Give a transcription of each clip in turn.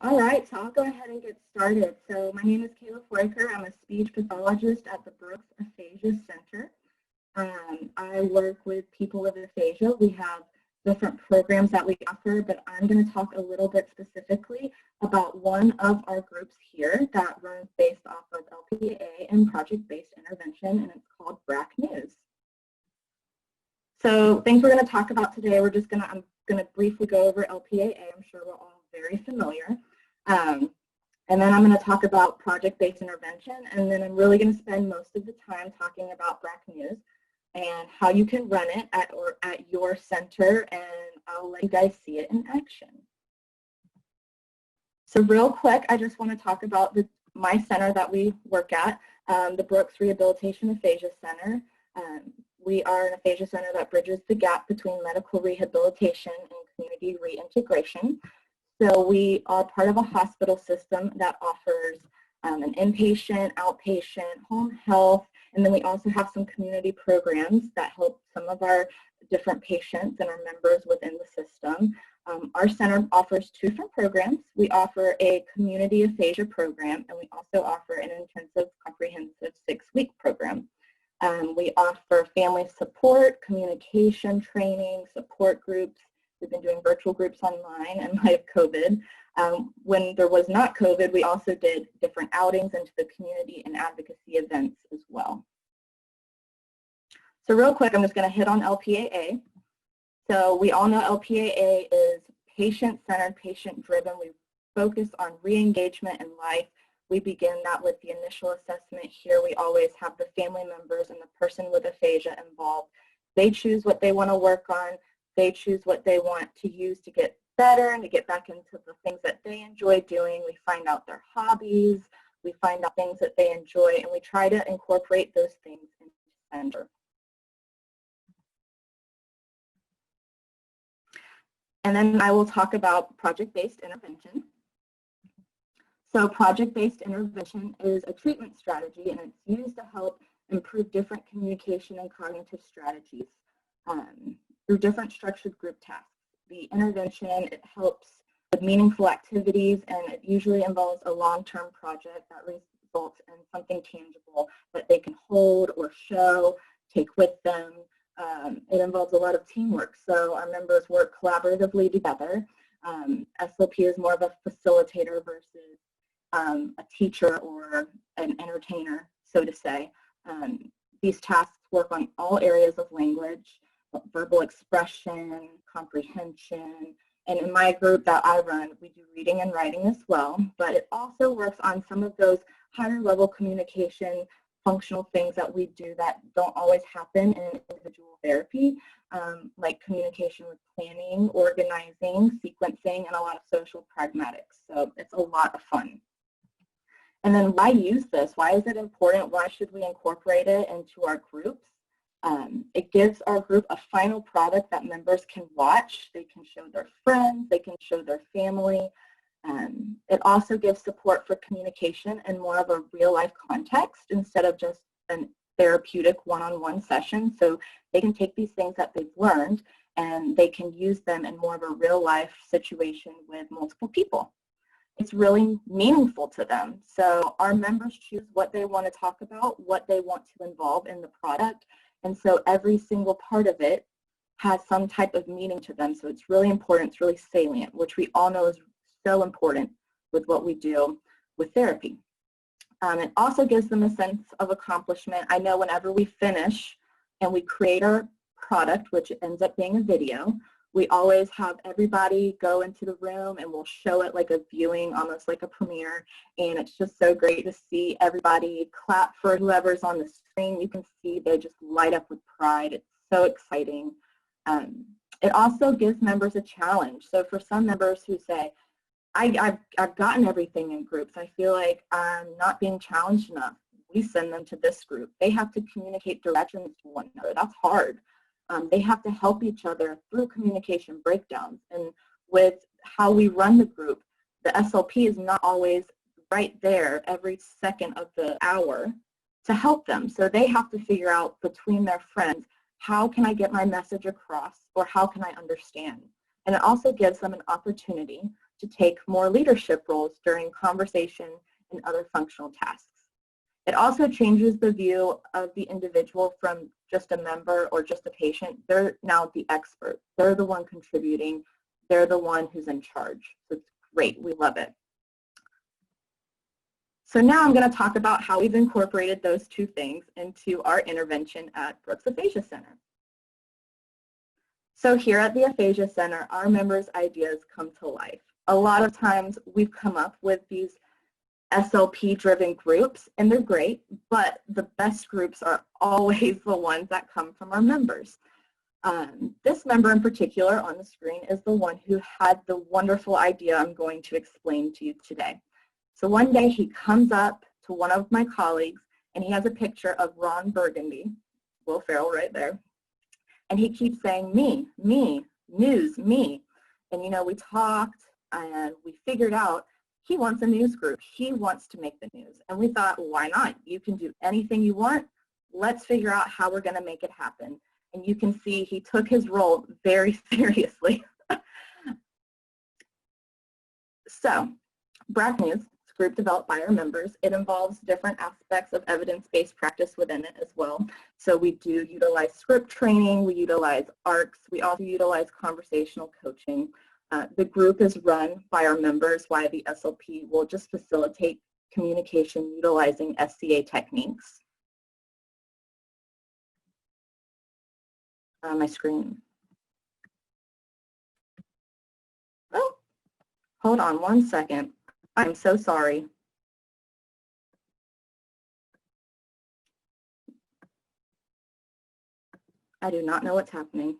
All right, so I'll go ahead and get started. So my name is Kayla Fouraker. I'm a speech pathologist at the Brooks Aphasia Center. I work with people with aphasia. We have different programs that we offer, but I'm going to talk a little bit specifically about one of our groups here that runs based off of LPAA and project-based intervention, and it's called BRAC News. So things we're going to talk about today, I'm going to briefly go over LPAA. I'm sure we're all very familiar. And then I'm going to talk about project-based intervention, and then I'm really going to spend most of the time talking about BRAC News and how you can run it at your center, and I'll let you guys see it in action. So real quick, I just want to talk about my center that we work at, the Brooks Rehabilitation Aphasia Center. We are an aphasia center that bridges the gap between medical rehabilitation and community reintegration. So we are part of a hospital system that offers an inpatient, outpatient, home health, and then we also have some community programs that help some of our different patients and our members within the system. Our center offers two different programs. We offer a community aphasia program, and we also offer an intensive comprehensive 6-week program. We offer family support, communication training, support groups. We've been doing virtual groups online in light of COVID. When there was not COVID, we also did different outings into the community and advocacy events as well. So real quick, I'm just going to hit on LPAA. So we all know LPAA is patient-centered, patient-driven. We focus on re-engagement in life. We begin that with the initial assessment. Here we always have the family members and the person with aphasia involved. They choose what they want to work on. They choose what they want to use to get better and to get back into the things that they enjoy doing. We find out their hobbies. We find out things that they enjoy, and we try to incorporate those things into the center. And then I will talk about project-based intervention. So project-based intervention is a treatment strategy, and it's used to help improve different communication and cognitive strategies through different structured group tasks. The intervention, it helps with meaningful activities, and it usually involves a long-term project that results in something tangible that they can hold or show, take with them. It involves a lot of teamwork, so our members work collaboratively together. SLP is more of a facilitator versus a teacher or an entertainer, so to say. These tasks work on all areas of language, verbal expression, comprehension, and in my group that I run, we do reading and writing as well, but it also works on some of those higher level communication functional things that we do that don't always happen in individual therapy, like communication with planning, organizing, sequencing, and a lot of social pragmatics. So it's a lot of fun. And then why use this? Why is it important? Why should we incorporate it into our groups? It gives our group a final product that members can watch. They can show their friends. They can show their family. It also gives support for communication in more of a real-life context instead of just a therapeutic one-on-one session. So they can take these things that they've learned and they can use them in more of a real-life situation with multiple people. It's really meaningful to them. So our members choose what they want to talk about, what they want to involve in the product, and so every single part of it has some type of meaning to them. So it's really important, it's really salient, which we all know is so important with what we do with therapy. It also gives them a sense of accomplishment. I know whenever we finish and we create our product, which ends up being a video, we always have everybody go into the room and we'll show it like a viewing, almost like a premiere. And it's just so great to see everybody clap for whoever's on the screen. You can see they just light up with pride. It's so exciting. It also gives members a challenge. So for some members who say, I've gotten everything in groups. I feel like I'm not being challenged enough. We send them to this group. They have to communicate directions to one another. That's hard. They have to help each other through communication breakdowns. And with how we run the group, the SLP is not always right there every second of the hour to help them. So they have to figure out between their friends, how can I get my message across, or how can I understand? And it also gives them an opportunity to take more leadership roles during conversation and other functional tasks. It also changes the view of the individual from just a member or just a patient. They're now the expert. They're the one contributing. They're the one who's in charge. So it's great. We love it. So now I'm going to talk about how we've incorporated those two things into our intervention at Brooks Aphasia Center. So here at the Aphasia Center, our members' ideas come to life. A lot of times we've come up with these SLP-driven groups, and they're great, but the best groups are always the ones that come from our members. This member in particular on the screen is the one who had the wonderful idea I'm going to explain to you today. So one day he comes up to one of my colleagues, and he has a picture of Ron Burgundy, Will Ferrell right there, and he keeps saying, me, news, me. And we talked and we figured out he wants a news group. He wants to make the news. And we thought, why not? You can do anything you want. Let's figure out how we're going to make it happen. And you can see he took his role very seriously. So, BRAC News is a group developed by our members. It involves different aspects of evidence-based practice within it as well. So we do utilize script training, we utilize ARCs, we also utilize conversational coaching. The group is run by our members, while the SLP will just facilitate communication utilizing SCA techniques. My screen. Oh, hold on one second. I'm so sorry. I do not know what's happening.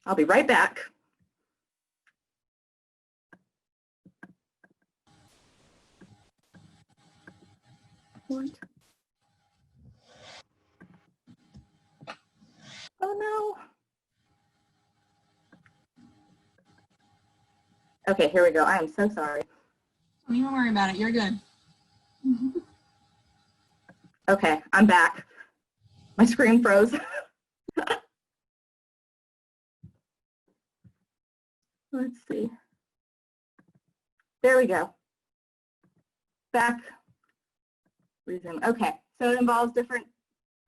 I'll be right back. What? Oh no. Okay, here we go. I am so sorry. Don't even worry about it. You're good. Okay, I'm back. My screen froze. Let's see. There we go. Back. Resume. Okay, so it involves different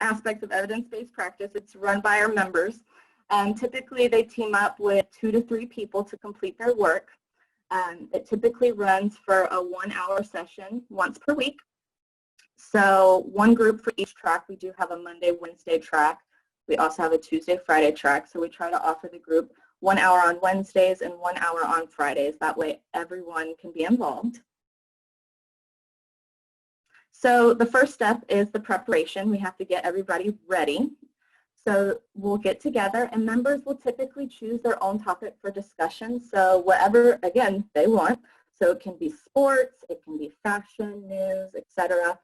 aspects of evidence-based practice. It's run by our members. Typically, they team up with 2 to 3 people to complete their work. It typically runs for a 1-hour session once per week. So one group for each track. We do have a Monday, Wednesday track. We also have a Tuesday, Friday track. So we try to offer the group 1 hour on Wednesdays and 1 hour on Fridays. That way everyone can be involved. So the first step is the preparation. We have to get everybody ready. So we'll get together, and members will typically choose their own topic for discussion. So whatever, again, they want. So it can be sports, it can be fashion, news, etc.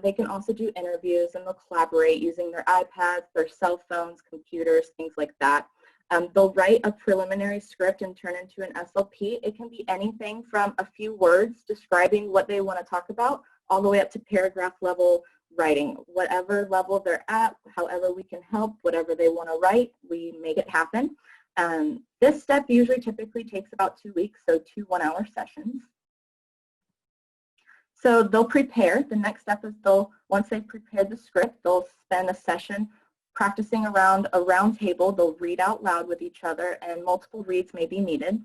They can also do interviews, and they'll collaborate using their iPads, their cell phones, computers, things like that. They'll write a preliminary script and turn into an SLP. It can be anything from a few words describing what they want to talk about all the way up to paragraph level writing. Whatever level they're at, however we can help, whatever they want to write, we make it happen. This step usually typically takes about 2 weeks, so 2 1-hour sessions. So they'll prepare. The next step is once they've prepared the script, they'll spend a session practicing around a round table. They'll read out loud with each other, and multiple reads may be needed.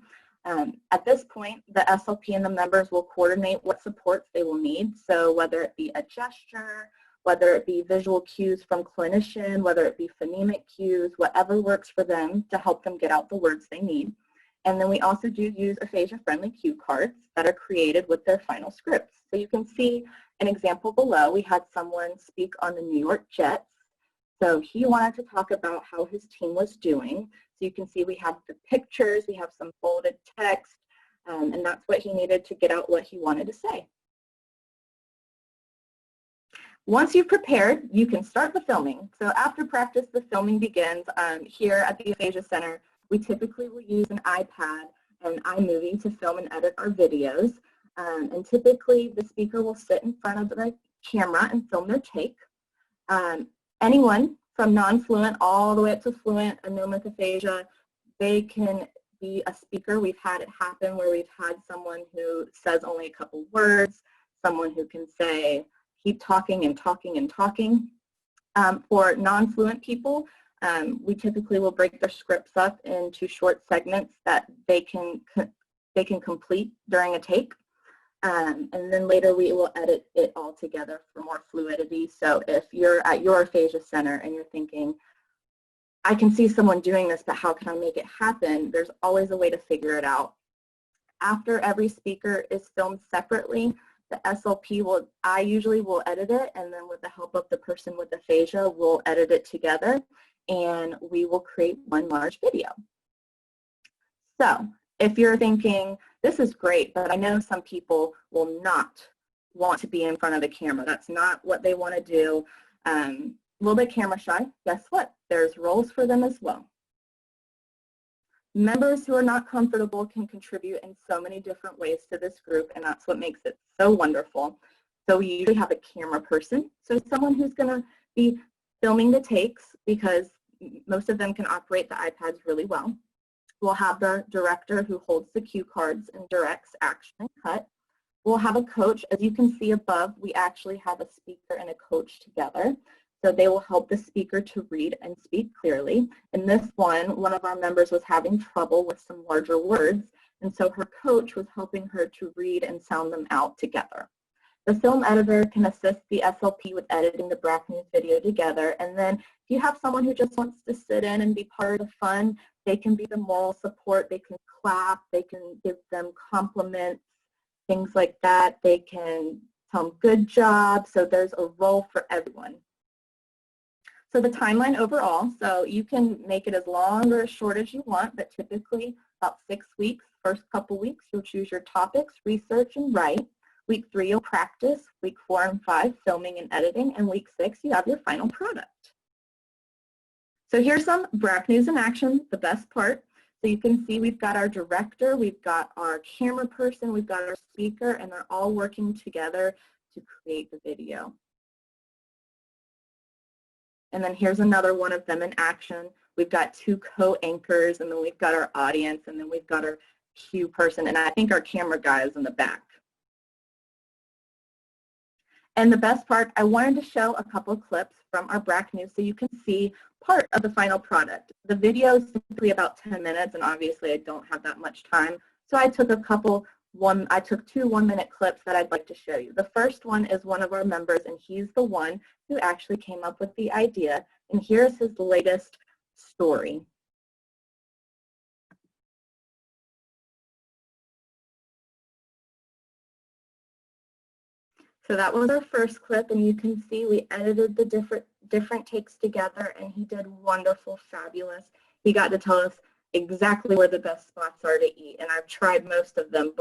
At this point, the SLP and the members will coordinate what supports they will need. So whether it be a gesture, whether it be visual cues from clinician, whether it be phonemic cues, whatever works for them to help them get out the words they need. And then we also do use aphasia-friendly cue cards that are created with their final scripts. So you can see an example below. We had someone speak on the New York Jets. So he wanted to talk about how his team was doing. So you can see we have the pictures, we have some bolded text, and that's what he needed to get out what he wanted to say. Once you've prepared, you can start the filming. So after practice, the filming begins. Here at the Aphasia Center, we typically will use an iPad and iMovie to film and edit our videos. And typically, the speaker will sit in front of the camera and film their take. Anyone from non-fluent all the way up to fluent, anomic aphasia. They can be a speaker. We've had it happen where we've had someone who says only a couple words, someone who can say, keep talking and talking and talking. For non-fluent people, we typically will break their scripts up into short segments that they can complete during a take. And then later we will edit it all together for more fluidity. So if you're at your aphasia center and you're thinking, I can see someone doing this, but how can I make it happen? There's always a way to figure it out. After every speaker is filmed separately, the SLP I usually will edit it, and then with the help of the person with aphasia, we'll edit it together, and we will create one large video. So if you're thinking, this is great, but I know some people will not want to be in front of the camera. That's not what they want to do. A little bit camera shy. Guess what? There's roles for them as well. Members who are not comfortable can contribute in so many different ways to this group, and that's what makes it so wonderful. So we usually have a camera person, so someone who's going to be filming the takes, because most of them can operate the iPads really well. We'll have the director who holds the cue cards and directs action and cut. We'll have a coach. As you can see above, we actually have a speaker and a coach together. So they will help the speaker to read and speak clearly. In this one of our members was having trouble with some larger words, and so her coach was helping her to read and sound them out together. The film editor can assist the SLP with editing the BRAC News video together, and then if you have someone who just wants to sit in and be part of the fun, they can be the moral support, they can clap, they can give them compliments, things like that. They can tell them good job, so there's a role for everyone. So the timeline overall, so you can make it as long or as short as you want, but typically about 6 weeks. First couple weeks, you'll choose your topics, research, and write. Week 3, you'll practice. Week 4 and 5, filming and editing. And week 6, you have your final product. So here's some BRAC News in action, the best part. So you can see we've got our director, we've got our camera person, we've got our speaker, and they're all working together to create the video. And then here's another one of them in action. We've got 2 co-anchors, and then we've got our audience, and then we've got our cue person, and I think our camera guy is in the back. And the best part, I wanted to show a couple of clips from our BRAC News so you can see part of the final product. The video is simply about 10 minutes, and obviously I don't have that much time. So I took I took 2 one-minute clips that I'd like to show you. The first one is one of our members, and he's the one who actually came up with the idea. And here's his latest story. So that was our first clip, and you can see we edited the different takes together, and he did wonderful, fabulous. He got to tell us exactly where the best spots are to eat, and I've tried most of them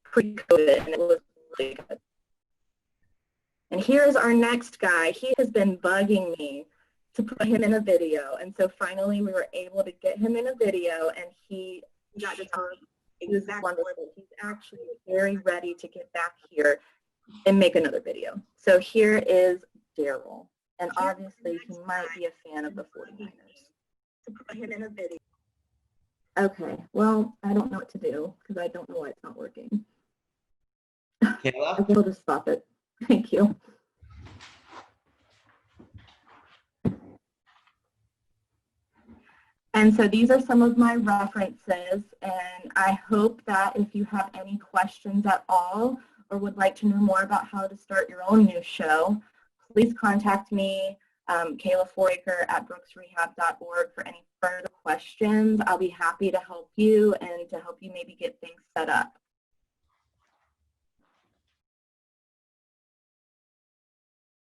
pre-COVID, and it was really good. And here's our next guy. He has been bugging me to put him in a video, and so finally we were able to get him in a video, and he got to tell us exactly wonderful. He's actually very ready to get back here and make another video. So here is Daryl, and obviously he might be a fan of the 49ers. To put him in a video. Okay, well, I don't know what to do because I don't know why it's not working. Kayla? I will just stop it. Thank you. And so these are some of my references, and I hope that if you have any questions at all or would like to know more about how to start your own news show, please contact me, Kayla Fouraker at brooksrehab.org for any further questions. I'll be happy to help you and to help you maybe get things set up.